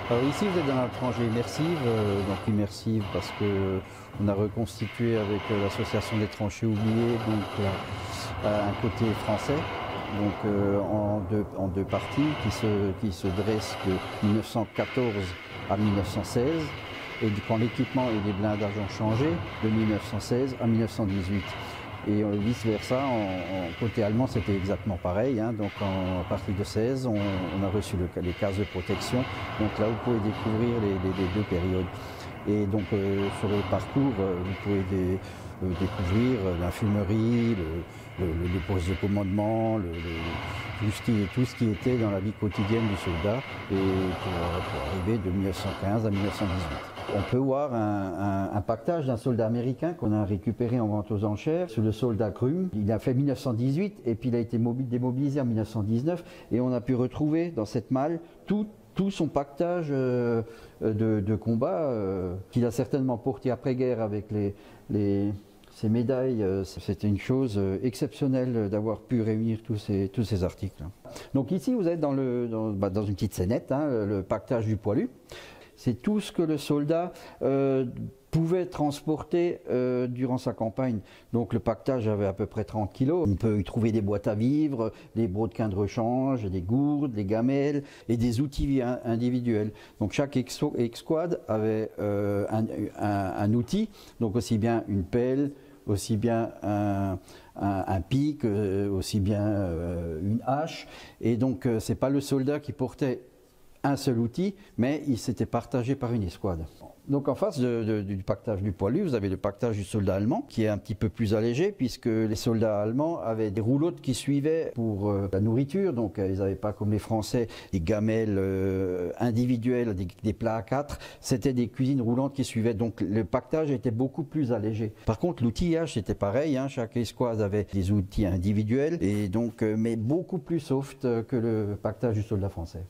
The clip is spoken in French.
Alors ici vous êtes dans la tranche immersive, donc immersive parce que on a reconstitué avec l'association des tranchées oubliées donc un côté français, donc en deux parties qui se dressent de 1914 à 1916 et quand l'équipement et les blindages ont changé de 1916 à 1918. Et vice versa, côté allemand c'était exactement pareil, hein. Donc à partir de 16 on a reçu les cases de protection, donc là vous pouvez découvrir les deux périodes. Et donc sur le parcours vous pouvez découvrir l'infirmerie, le poste de commandement, tout ce qui était dans la vie quotidienne du soldat et pour arriver de 1915 à 1918. On peut voir un pactage d'un soldat américain qu'on a récupéré en vente aux enchères sur le soldat Krum. Il a fait 1918 et puis il a été démobilisé en 1919 et on a pu retrouver dans cette malle tout son pactage de combat qu'il a certainement porté après-guerre avec ces médailles. C'était une chose exceptionnelle d'avoir pu réunir tous ces articles. Donc ici vous êtes dans une petite scénette, hein, le pactage du poilu. C'est tout ce que le soldat pouvait transporter durant sa campagne. Donc le pactage avait à peu près 30 kg. On peut y trouver des boîtes à vivres, des brodequins de rechange, des gourdes, des gamelles et des outils individuels. Donc chaque escouade avait un outil, donc aussi bien une pelle, aussi bien un pic, aussi bien une hache. Et donc c'est pas le soldat qui portait un seul outil, mais il s'était partagé par une escouade. Donc en face du pactage du poilu, vous avez le pactage du soldat allemand, qui est un petit peu plus allégé, puisque les soldats allemands avaient des roulottes qui suivaient pour la nourriture, donc ils n'avaient pas comme les Français des gamelles individuelles, des plats à quatre, c'était des cuisines roulantes qui suivaient, donc le pactage était beaucoup plus allégé. Par contre l'outillage c'était pareil, hein, chaque escouade avait des outils individuels, et donc, mais beaucoup plus soft que le pactage du soldat français.